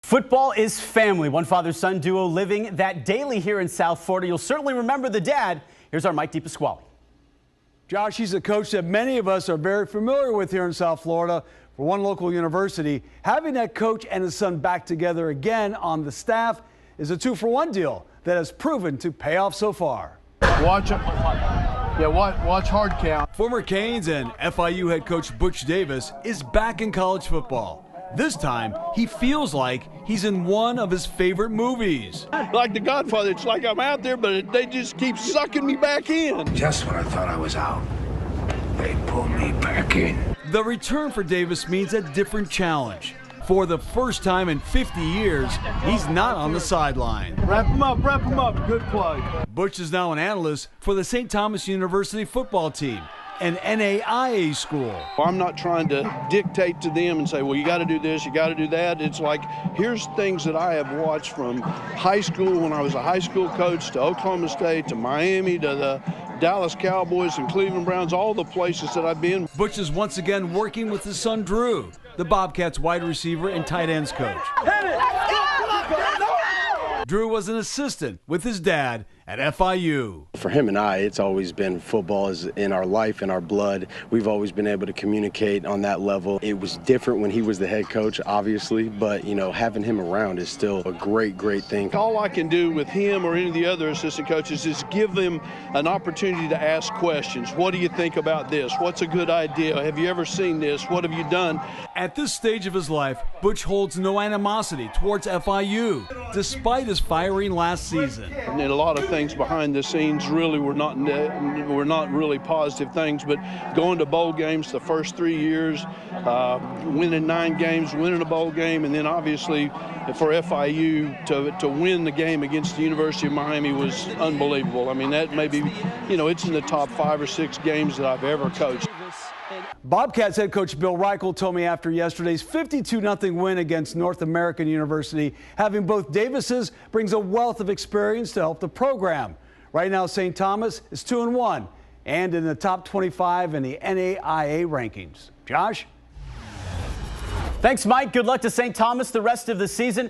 Football is family. One father-son duo living that daily here in South Florida. You'll certainly remember the dad. Here's our Mike DiPasquale. Josh, he's a coach that many of us are very familiar with here in South Florida. For one local university, having that coach and his son back together again on the staff is a 2-for-1 deal that has proven to pay off so far. Watch hard count. Former Canes and FIU head coach Butch Davis is back in college football. This time, he feels like he's in one of his favorite movies. Like The Godfather, it's like I'm out there, but they just keep sucking me back in. Just when I thought I was out, they pulled me back in. The return for Davis means a different challenge. For the first time in 50 years, he's not on the sideline. Wrap him up, good play. Butch is now an analyst for the St. Thomas University football team, an NAIA school. I'm not trying to dictate to them and say, well, you got to do this, you got to do that. It's like, here's things that I have watched from high school when I was a high school coach to Oklahoma State to Miami to the Dallas Cowboys and Cleveland Browns, all the places that I've been. Butch is once again working with his son Drew, the Bobcats wide receiver and tight ends coach. Drew was an assistant with his dad at FIU. For him and I, it's always been football is in our life, in our blood. We've always been able to communicate on that level. It was different when he was the head coach, obviously, but, you know, having him around is still a great thing. All I can do with him or any of the other assistant coaches is give them an opportunity to ask questions. What do you think about this? What's a good idea? Have you ever seen this? What have you done? At this stage of his life, Butch holds no animosity towards FIU, despite his firing last season. And a lot of things behind the scenes really were not really positive things, but going to bowl games the first 3 years, winning 9 games, winning a bowl game, and then obviously for FIU to win the game against the University of Miami was unbelievable. I mean, that may be, you know, it's in the top 5 or 6 games that I've ever coached. Bobcats head coach Bill Reichel told me after yesterday's 52-0 win against North American University, having both Davises brings a wealth of experience to help the program. Right now, St. Thomas is 2-1 and in the top 25 in the NAIA rankings. Josh? Thanks, Mike. Good luck to St. Thomas the rest of the season.